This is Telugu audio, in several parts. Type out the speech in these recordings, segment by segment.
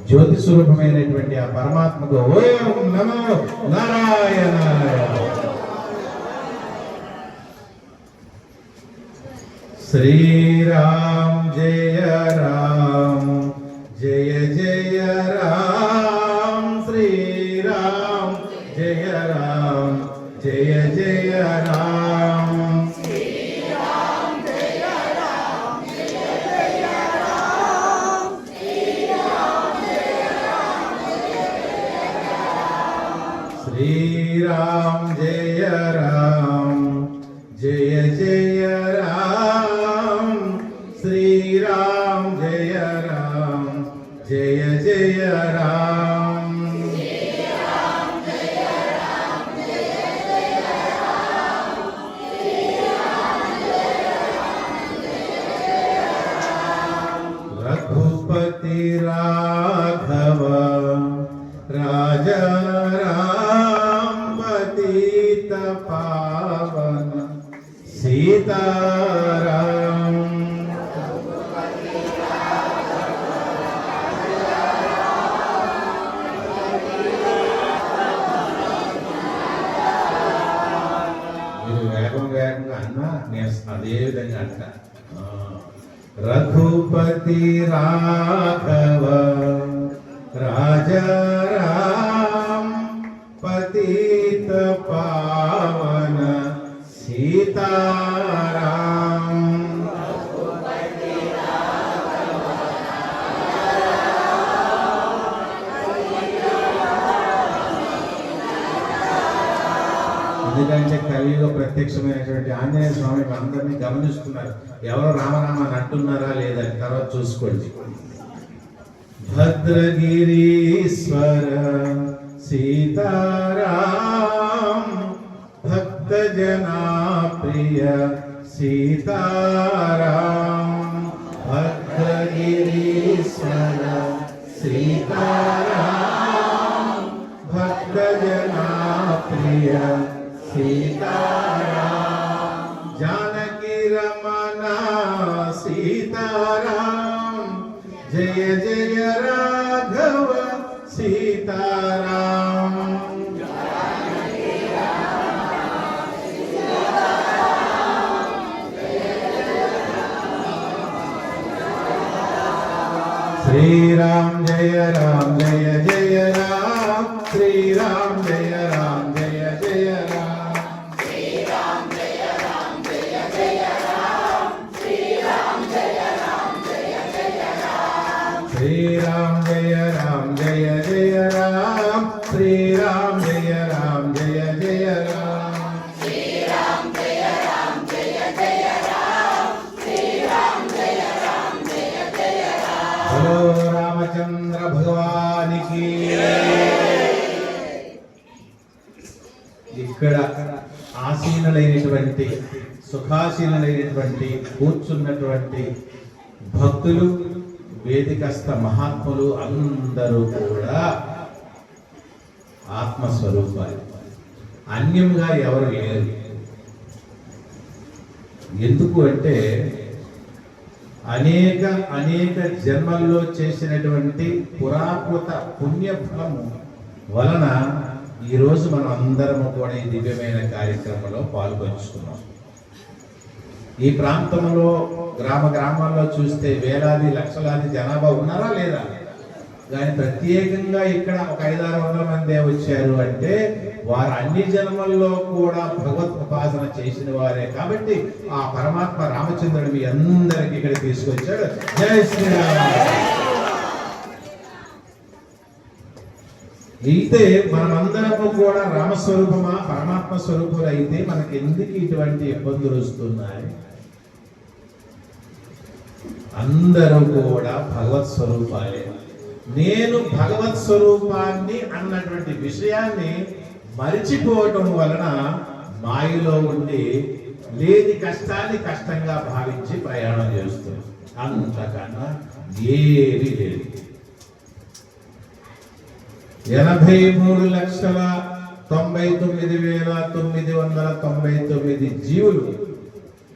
జ్యోతి స్వరూపమైనటువంటి ఆ పరమాత్మకు ఓం నమో నారాయణాయ. శ్రీరామ్ జయ రామ్ జయ జయ రామ్, శ్రీరామ్ జయ రామ్ జయ జయ రామ్. శ్రీరామ్ జయ రామ్ జయ జయ రామ్, శ్రీరామ్ జయ రామ్ జయ జయ రామ్. రఘుపతి రాఘవ రాజా పావన సీతారాం. మీరు వేగంగా అన్నా నేను అదే విధంగా అంటా. రఘుపతి రాఘవ రాజారాం పతిత పావన సీతారాం. ఎందుకంటే కలియుగ ప్రత్యక్షమైనటువంటి ఆంజనేయ స్వామి అందరినీ గమనిస్తున్నారు. ఎవరు రామరామ అని అంటున్నారా లేదా తర్వాత చూసుకోండి. భద్రగిరీశ్వర సీతారాం భక్త జనా ప్రియ సీతారాం. భద్రగిరీశ్వర సీతారాం భక్త జనా ప్రియ సీతారాం. జానకి రమణ సీతారాం జయ జయ రాఘవ సీతారాం. శ్రీరామ్ జయ రామ్ జయ జయ రామ్, శ్రీరామ్ జయ రామ్ జయ జయ రామ్. శ్రీరామ్ జయ రామ్ జయ జయ రామ్, శ్రీరామ్ జయ రామ్ జయ జయ రామ్. శ్రీరామ్ జయ రామ్ జయ జయ రామ్, శ్రీరామ్ జయ రామ్ జయ జయ రామ్. శ్రీరామ్ జయ రామ్ జయ జయ రామ్, శ్రీరామ్ జయ రామ్ జయ జయ రామ్. హలో రామచంద్ర భగవానికి. ఇక్కడ ఆసీనులైనటువంటి సుఖాసీనులైనటువంటి కూర్చున్నటువంటి భక్తులు, వేదికస్థ మహాత్ములు అందరూ కూడా ఆత్మస్వరూపాలు, అన్యంగా ఎవరు లేరు. ఎందుకు అంటే అనేక అనేక జన్మల్లో చేసినటువంటి పురాకృత పుణ్యఫలము వలన ఈరోజు మనం అందరము కూడా ఈ దివ్యమైన కార్యక్రమంలో పాల్గొంచుకున్నాం. ఈ ప్రాంతంలో గ్రామాల్లో చూస్తే వేలాది లక్షలాది జనాభా ఉన్నారా లేదా? కానీ ప్రత్యేకంగా ఇక్కడ ఒక 500-600 మంది వచ్చారు అంటే వారు అన్ని జన్మల్లో కూడా భగవత్ ఉపాసన చేసిన వారే. కాబట్టి ఆ పరమాత్మ రామచంద్రుడు మీ అందరికి ఇక్కడ తీసుకొచ్చాడు. జై శ్రీరామ్. అయితే మనమందరము కూడా రామస్వరూపమా పరమాత్మ స్వరూపులు అయితే మనకి ఎందుకు ఇటువంటి ఇబ్బందులు వస్తున్నాయి? అందరూ కూడా భగవత్ స్వరూపాలే. నేను భగవత్ స్వరూపాన్ని అన్నటువంటి విషయాన్ని మరిచిపోవటం వలన మాయలో ఉండి లేని కష్టాన్ని కష్టంగా భావించి ప్రయాణం చేస్తుంది. అంతకన్నా ఏమీ లేదు. 83,99,999 జీవులు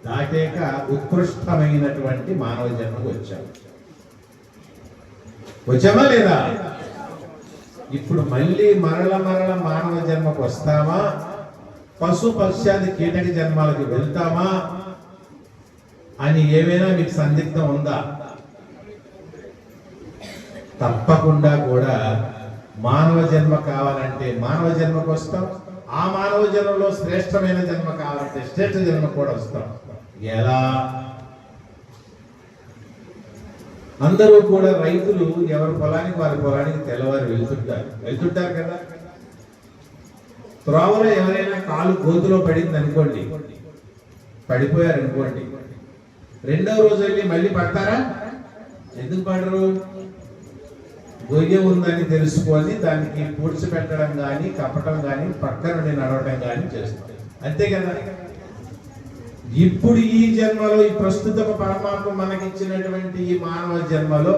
దాటాక ఉత్కృష్టమైనటువంటి మానవ జన్మకు వచ్చారు. వచ్చామా లేదా? ఇప్పుడు మళ్ళీ మరల మానవ జన్మకు వస్తామా, పశు పక్షాది కీటక జన్మాలకు వెళ్తామా అని ఏమైనా మీకు సందిగ్ధం ఉందా? తప్పకుండా కూడా మానవ జన్మ కావాలంటే మానవ జన్మకు వస్తాం, ఆ మానవ జన్మలో శ్రేష్టమైన జన్మ కావాలంటే శ్రేష్ఠ జన్మ కూడా వస్తాం. ఎలా? అందరూ కూడా రైతులు ఎవరి పొలానికి వారి పొలానికి తెల్లవారు వెళ్తుంటారు కదా. త్రోవలో ఎవరైనా కాలు గోతులో పడింది అనుకోండి, పడిపోయారు అనుకోండి, రెండవ రోజు వెళ్ళి మళ్ళీ పడతారా? ఎందుకు పడరు? గొయ్య ఉందని తెలుసుకొని దానికి పూడ్చిపెట్టడం కానీ కప్పటం కానీ పక్క నుండి నడవటం కానీ చేస్తారు, అంతే కదా. ఇప్పుడు ఈ జన్మలో, ఈ ప్రస్తుత పరమాత్మ మనకిచ్చినటువంటి ఈ మానవ జన్మలో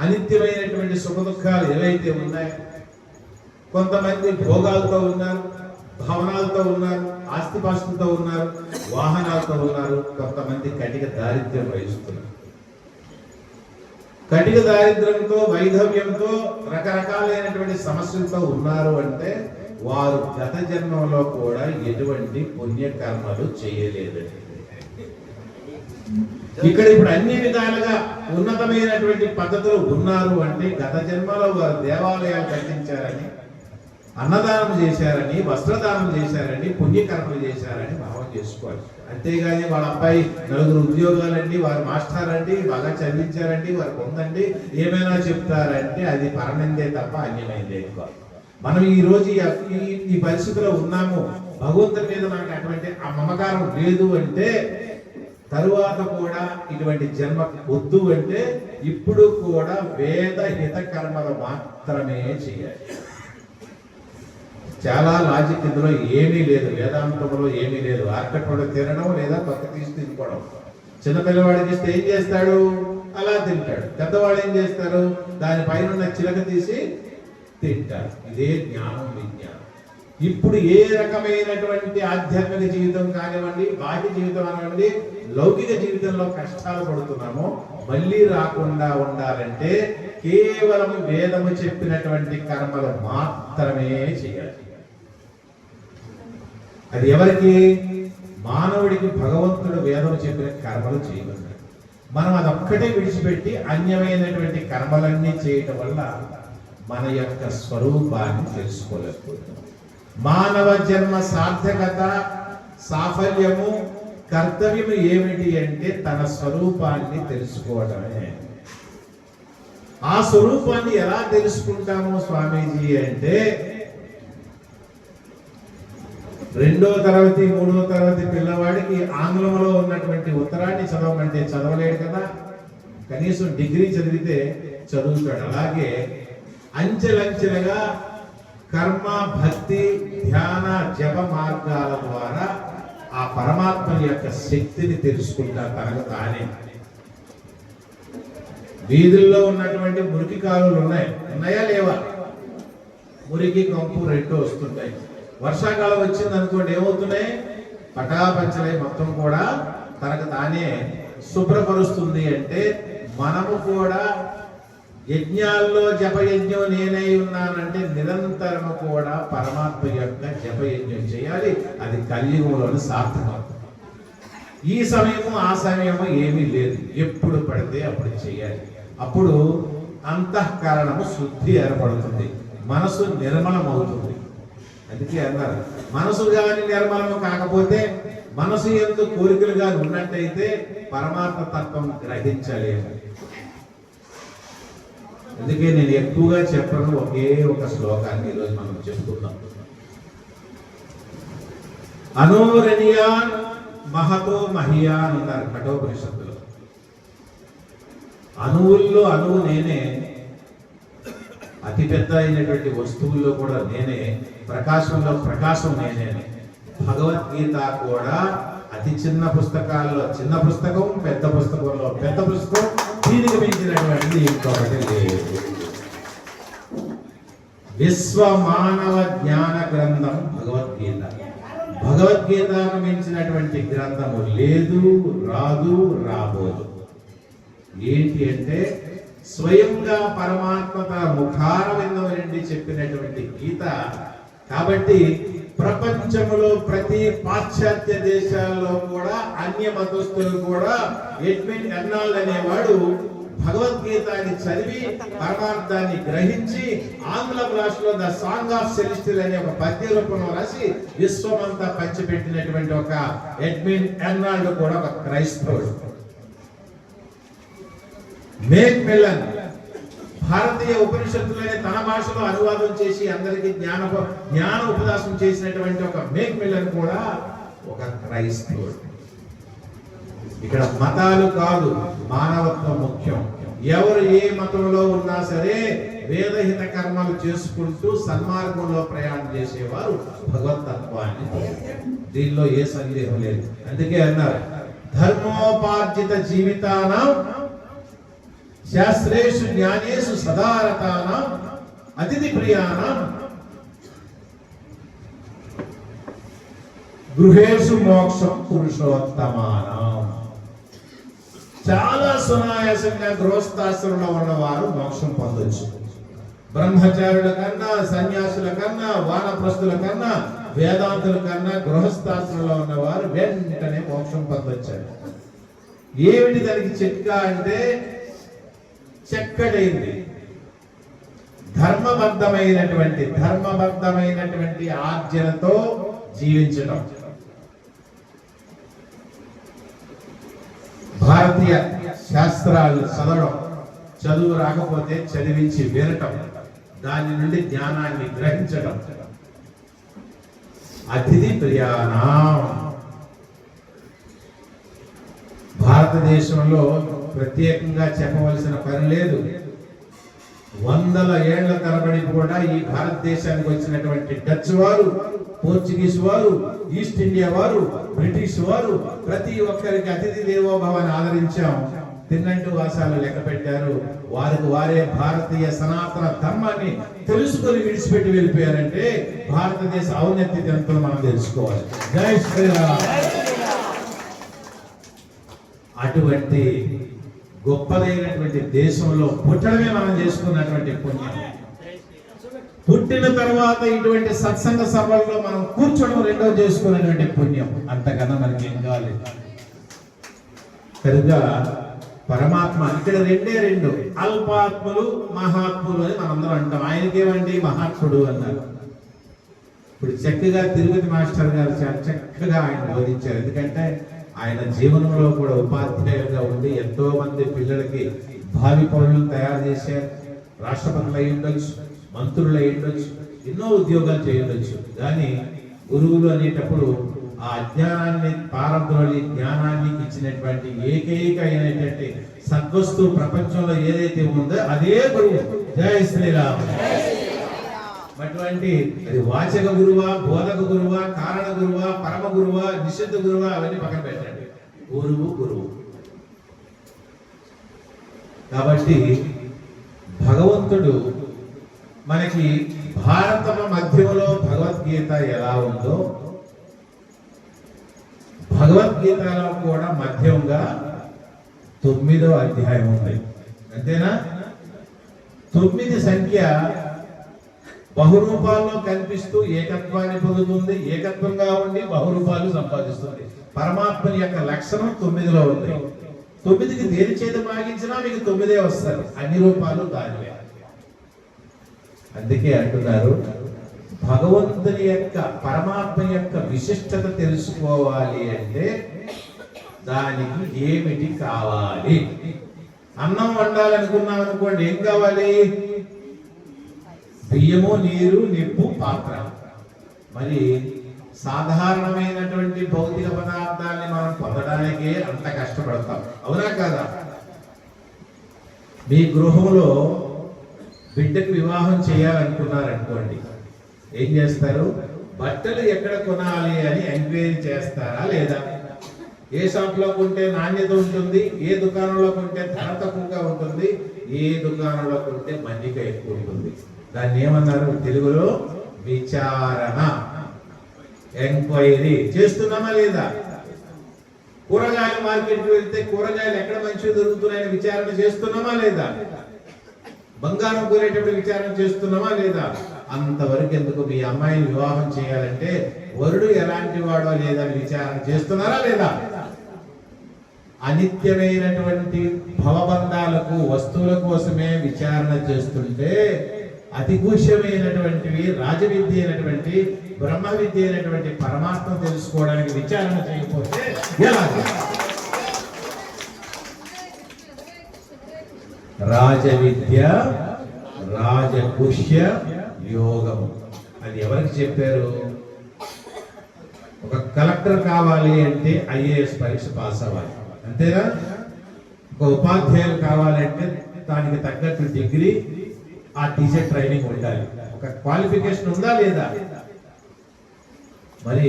అనిత్యమైనటువంటి సుఖ దుఃఖాలు ఏవైతే ఉన్నాయో, కొంతమంది భోగాలతో ఉన్నారు, భవనాలతో ఉన్నారు, ఆస్తిపాస్తులతో ఉన్నారు, వాహనాలతో ఉన్నారు, కొంతమంది కటిక దారిద్ర్యం వహిస్తున్నారు. కటిక దారిద్ర్యంతో, వైధవ్యంతో, రకరకాలైనటువంటి సమస్యలతో ఉన్నారు అంటే వారు గత జన్మలో కూడా ఎటువంటి పుణ్యకర్మలు చేయలేదండి. ఇక్కడ ఇప్పుడు అన్ని విధాలుగా ఉన్నతమైనటువంటి పద్ధతులు ఉన్నారు అంటే గత జన్మలో వారు దేవాలయాలు కట్టించారని, అన్నదానం చేశారని, వస్త్రదానం చేశారని, పుణ్యకర్మలు చేశారని భావం చేసుకోవాలి. అంతేగాని వాళ్ళ అబ్బాయి నలుగురు ఉద్యోగాలండి, వారు మాస్టర్ అండి, బాగా చదివించారండి, వారికి ఉందండి, ఏమైనా చెప్తారంటే అది పరనిందే తప్ప అన్యమైందే కాదు. మనం ఈ రోజు ఈ పరిస్థితిలో ఉన్నాము, భగవంతుని మీద మనకి అటువంటి ఆ మమకారం లేదు అంటే తరువాత కూడా ఇటువంటి జన్మ వద్దు అంటే ఇప్పుడు కూడా వేద హిత కర్మలు మాత్రమే చేయాలి. చాలా లాజిక్ ఇందులో ఏమీ లేదు, వేదాంతంలో ఏమీ లేదు. ఆర్కట్లో తినడం లేదా పక్క తీసి తినుకోవడం. చిన్నపిల్లవాడికి ఇస్తే ఏం చేస్తాడు? అలా తింటాడు. పెద్దవాళ్ళు ఏం చేస్తారు? దానిపైన ఉన్న చిలక తీసి తింటారు. ఇదే జ్ఞానం, విజ్ఞానం. ఇప్పుడు ఏ రకమైనటువంటి ఆధ్యాత్మిక జీవితం కానివ్వండి, బాహ్య జీవితం అనివ్వండి, లౌకిక జీవితంలో కష్టాలు పడుతున్నామో మళ్ళీ రాకుండా ఉండాలంటే కేవలం వేదము చెప్పినటువంటి కర్మలు మాత్రమే చేయాలి. అది ఎవరికి? మానవుడికి భగవంతుడు వేదం చెప్పిన కర్మలు చేయమన్నాడు. మనం అదొక్కటే విడిచిపెట్టి అన్యమైనటువంటి కర్మలన్నీ చేయటం వల్ల మన యొక్క స్వరూపాన్ని తెలుసుకోలేకపోతున్నాం. మానవ జన్మ సార్థకత, సాఫల్యము, కర్తవ్యము ఏమిటి అంటే తన స్వరూపాన్ని తెలుసుకోవటమే. ఆ స్వరూపాన్ని ఎలా తెలుసుకుంటాము స్వామీజీ అంటే 2వ తరగతి 3వ తరగతి పిల్లవాడికి ఆంగ్లంలో ఉన్నటువంటి ఉత్తరాన్ని చదవమంటే చదవలేడు కదా, కనీసం డిగ్రీ చదివితే చదువుతాడు. అలాగే అంచెలంచెలుగా కర్మ, భక్తి, ధ్యాన, జప మార్గాల ద్వారా ఆ పరమాత్మ యొక్క శక్తిని తెలుసుకుంటారు తనకు తానే. వీధుల్లో ఉన్నటువంటి మురికి కాలువలు ఉన్నాయా లేవా? మురికి, కంపు రెండు వస్తుంటాయి. వర్షాకాలం వచ్చింది అనుకోండి, ఏమవుతున్నాయి? పటాపంచలై మొత్తం కూడా తనకు తానే శుభ్రపరుస్తుంది. అంటే మనము కూడా యజ్ఞాల్లో జపయజ్ఞం నేనై ఉన్నానంటే నిరంతరము కూడా పరమాత్మ యొక్క జపయజ్ఞం చేయాలి. అది కలియుగంలోని సార్థకం. ఈ సమయము ఆ సమయము ఏమీ లేదు, ఎప్పుడు పడితే అప్పుడు చేయాలి. అప్పుడు అంతఃకరణము శుద్ధి ఏర్పడుతుంది, మనసు నిర్మలమవుతుంది. అందుకే అన్నారు, మనసు కానీ నిర్మలము కాకపోతే, మనసు యందు కోరికలు కానీ ఉన్నట్టయితే పరమాత్మ తత్వం గ్రహించలేము. అందుకే నేను ఎక్కువగా చెప్పను ఒకే ఒక శ్లోకాన్ని ఈరోజు మనం చెప్పుకుందాం. అనోరణీయాన్ మహతో మహియాన్ అన్నారు కఠోపనిషత్తులో. అణువుల్లో అణువు నేనే, అతిపెద్ద అయినటువంటి వస్తువుల్లో కూడా నేనే, ప్రకాశంలో ప్రకాశం నేనే. భగవద్గీత కూడా అతి చిన్న పుస్తకాల్లో చిన్న పుస్తకం, పెద్ద పుస్తకంలో పెద్ద పుస్తకం, దీనికి మించినటువంటిది ఇంకొకటి లేదు. విశ్వ మానవ జ్ఞాన గ్రంథం భగవద్గీత. భగవద్గీతకు మించినటువంటి గ్రంథము లేదు, రాదు, రాబోదు. ఏంటి అంటే స్వయంగా పరమాత్మ తన ముఖార విందం నుండి చెప్పినటువంటి గీత. కాబట్టి ప్రపంచంలో ప్రతి పాశ్చాత్య దేశాల్లో కూడా అన్య మతస్థులు కూడా ఎడ్విన్ ఎర్నాల్డ్ అనేవాడు భగవద్గీతని చదివి పరమార్థాన్ని గ్రహించి ఆంగ్ల భాషలో ద సాంగ్ ఆఫ్ సెలిస్టియల్ అనే ఒక పద్య రూపంలో రాసి విశ్వమంతా పంచిపెట్టినటువంటి ఒక ఎడ్విన్ ఎర్నాల్డ్ కూడా ఒక క్రైస్తవుడు. మేక్మిల్లన్ భారతీయ ఉపనిషత్తులని తన భాషలో అనువాదం చేసి అందరికీ జ్ఞాన ఉపదేశం చేసినటువంటి ఒక మేక్మిల్లన్ కూడా ఒక క్రైస్తవుడు. ఇక్కడ మతాలు కాదు, మానవత్వం ముఖ్యం. ఎవరు ఏ మతంలో ఉన్నా సరే వేదహిత కర్మలు చేసుకుంటూ సన్మార్గంలో ప్రయాణం చేసేవారు భగవతత్వాన్ని. దీనిలో ఏ సందేహం లేదు. అందుకే అన్నారు, ధర్మోపార్జిత జీవితానం శాస్త్రేషు జ్ఞానేషు సదారతానం అతిథి ప్రియానం గృహేషు మోక్షం పురుషోత్తమానం. చాలా సునాయాసంగా గృహస్థాశ్రమంలో ఉన్నవారు మోక్షం పొందొచ్చు. బ్రహ్మచారుల కన్నా, సన్యాసుల కన్నా, వానప్రస్థుల కన్నా, వేదాంతుల కన్నా గృహస్థాశ్రమంలో ఉన్నవారు వెంటనే మోక్షం పొందొచ్చారు. ఏమిటి దానికి చిట్కా అంటే చక్కడైంది ధర్మబద్ధమైనటువంటి ఆర్జనతో జీవించడం. భారతీయ శాస్త్రాలు చదవడం, చదువు రాకపోతే చదివించి వినటం, దాని నుండి జ్ఞానాన్ని గ్రహించడం. అతిథి ప్రియాణం. భారతదేశంలో ప్రత్యేకంగా చెప్పవలసిన పని లేదు. వందల ఏళ్ల తరబడి కూడా ఈ భారతదేశానికి వచ్చినటువంటి డచ్ వారు, పోర్చుగీస్ వారు, ఈస్ట్ ఇండియా వారు, బ్రిటిష్ వారు ప్రతి ఒక్కరికి అతిథి దేవోభవని ఆదరించాం. తిన్నంటూ వాసాలు లెక్క పెట్టారు. వారే భారతీయ సనాతన ధర్మాన్ని తెలుసుకొని విడిచిపెట్టి వెళ్ళిపోయారంటే భారతదేశ ఔన్నత్యం ఎంతో మనం తెలుసుకోవాలి. జై శ్రీరామ్. అటువంటి గొప్పదైనటువంటి దేశంలో పుట్టడమే మనం చేసుకున్నటువంటి పుణ్యం. పుట్టిన తర్వాత ఇటువంటి సత్సంగ సభల్లో మనం కూర్చోవడం రెండో చేసుకున్నటువంటి పుణ్యం. అంతకన్నా మనకి ఏం కావాలి? కనుక పరమాత్మ ఇక్కడ రెండు అల్పాత్ములు, మహాత్ములు అని మనందరం అంటాం. ఆయనకేమండి మహాత్ముడు అన్నారు. ఇప్పుడు చక్కగా తిరుపతి మాస్టర్ గారు చాలా చక్కగా ఆయన బోధించారు. ఎందుకంటే ఆయన జీవనంలో కూడా ఉపాధ్యాయులుగా ఉండి ఎంతో మంది పిల్లలకి భావి పౌరులను తయారు చేశారు. రాష్ట్రపతులు అయి ఉండొచ్చు, మంత్రులు అయి ఉండొచ్చు, ఎన్నో ఉద్యోగాలు చేయవచ్చు. కానీ గురువులు అనేటప్పుడు ఆ అజ్ఞానాన్ని పారద్రోలి జ్ఞానాన్ని ఇచ్చినటువంటి ఏకైక అయినటువంటి సద్వస్తువు ప్రపంచంలో ఏదైతే ఉందో అదే గురువు. జై శ్రీరామ్. అటువంటి అది వాచక గురువా, బోధక గురువా, కారణ గురువా, పరమ గురువా, నిషిద్ధ గురువా అవన్నీ పక్కన పెట్టండి. గురువు. కాబట్టి భగవంతుడు మనకి భారతమ మధ్యంలో భగవద్గీత ఎలా ఉందో భగవద్గీతలో కూడా మధ్యంగా 9వ అధ్యాయం ఉంది. అంతేనా? 9 సంఖ్య బహురూపాల్లో కనిపిస్తూ ఏకత్వాన్ని పొందుతుంది. ఏకత్వంగా ఉండి బహురూపాలు సంపాదిస్తుంది. పరమాత్మని యొక్క లక్షణం 9లో ఉంది. 9కి దేని చేత భాగించినా మీకు 9 వస్తారు. అన్ని రూపాలు దానివే. అందుకే అంటున్నారు, భగవంతుని యొక్క పరమాత్మ యొక్క విశిష్టత తెలుసుకోవాలి అంటే దానికి ఏమిటి కావాలి? అన్నం వండాలనుకున్నాం అనుకోండి, ఏం కావాలి? బియ్యము, నీరు, నిప్పు, పాత్ర. మరి సాధారణమైనటువంటి భౌతిక పదార్థాన్ని మనం పొందడానికే అంత కష్టపడతాం, అవునా కాదా? మీ గృహంలో బిడ్డకు వివాహం చేయాలనుకున్నారనుకోండి, ఏం చేస్తారు? బట్టలు ఎక్కడ కొనాలి అని ఎంక్వైరీ చేస్తారా లేదా? ఏ షాప్ లో కొంటే నాణ్యత ఉంటుంది, ఏ దుకాణంలో కొంటే ధర తక్కువగా ఉంటుంది, ఏ దుకాణంలో కొంటే మన్నిక ఎక్కువ ఉంటుంది. దాన్ని ఏమన్నారు తెలుగులో? విచారణ, ఎంక్వైరీ చేస్తున్నామా లేదా? కూరగాయల మార్కెట్కి వెళ్తే కూరగాయలు ఎక్కడ మంచిగా దొరుకుతున్నాయని విచారణ చేస్తున్నామా లేదా? బంగారం కోరేటప్పుడు విచారణ చేస్తున్నామా లేదా? అంతవరకు ఎందుకు మీ అమ్మాయిని వివాహం చేయాలంటే వరుడు ఎలాంటి వాడో లేదా విచారణ చేస్తున్నారా లేదా? అనిత్యమైనటువంటి భవబంధాలకు వస్తువుల కోసమే విచారణ చేస్తుంటే అతిగూహ్యమైనటువంటివి రాజవిద్య అయినటువంటి బ్రహ్మ విద్య అయినటువంటి పరమాత్మ తెలుసుకోవడానికి విచారణ చేయకపోతే ఎలా? రాజవిద్య రాజగుహ్య యోగము అది ఎవరికి చెప్పారు? ఒక కలెక్టర్ కావాలి అంటే ఐఏఎస్ పరీక్ష పాస్ అవ్వాలి, అంతేనా? ఒక ఉపాధ్యాయులు కావాలంటే దానికి తగ్గట్టు డిగ్రీ, ఆ టీచర్ ట్రైనింగ్ ఉండాలి. ఒక క్వాలిఫికేషన్ ఉందా లేదా? మరి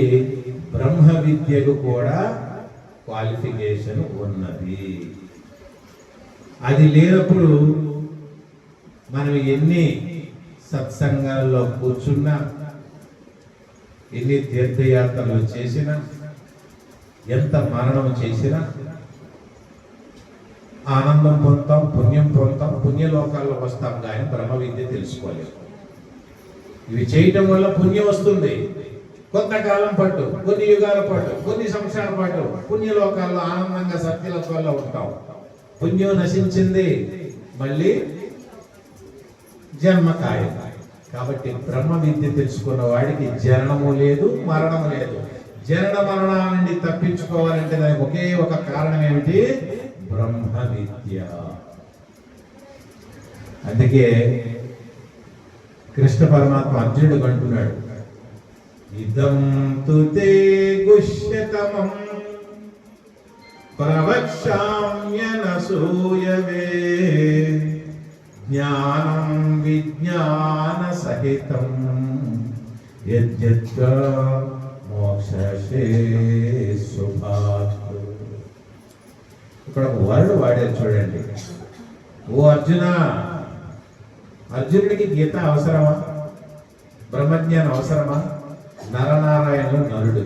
బ్రహ్మ విద్యకు కూడా క్వాలిఫికేషన్ ఉన్నది. అది లేనప్పుడు మనం ఎన్ని సత్సంగాల్లో కూర్చున్నా, ఎన్ని తీర్థయాత్రలు చేసినా, ఎంత మరణం చేసినా ఆనందం పొందుతాం, పుణ్యం పొందుతాం, పుణ్యలోకాల్లో వస్తాం, కానీ బ్రహ్మ విద్య తెలుసుకోలేదు. ఇవి చేయటం వల్ల పుణ్యం వస్తుంది, కొంతకాలం పాటు, కొన్ని యుగాల పాటు, కొన్ని సంవత్సరాల పాటు పుణ్యలోకాల్లో ఆనందంగా సత్యలోకాల్లో ఉంటాం. పుణ్యం నశించింది, మళ్ళీ జన్మ ఖాయం. కాబట్టి బ్రహ్మ విద్య తెలుసుకున్న వాడికి జననము లేదు, మరణము లేదు. జనన మరణాల నుండి తప్పించుకోవాలంటే దానికి ఒకే ఒక కారణం ఏమిటి? బ్రహ్మ విద్య. అందుకే కృష్ణ పరమాత్మ అర్జునుడు అంటున్నాడు, ఇదం తుతే గుష్యతమం ప్రవక్ష్యామ్యనసూయవే జ్ఞానం విజ్ఞాన సహితం యద్యత్వా మోక్షే శుభాత్. ఇక్కడ ఒక వర్డ్ వాడారు చూడండి. ఓ అర్జున, అర్జునుడికి గీత అవసరమా? బ్రహ్మజ్ఞానం అవసరమా? నరనారాయణుడు నరుడు.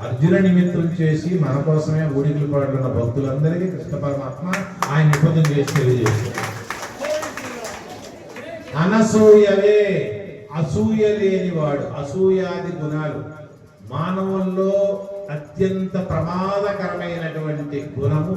అర్జున నిమిత్తం చేసి మన కోసమే ఊడికలు పడుతున్న భక్తులందరికీ కృష్ణ పరమాత్మ ఆయన నిబంధన చేసి తెలియజేశారు. అనసూయవే, అసూయ లేనివాడు. అసూయాది గుణాలు మానవుల్లో అత్యంత ప్రమాదకరమైనటువంటి గుణము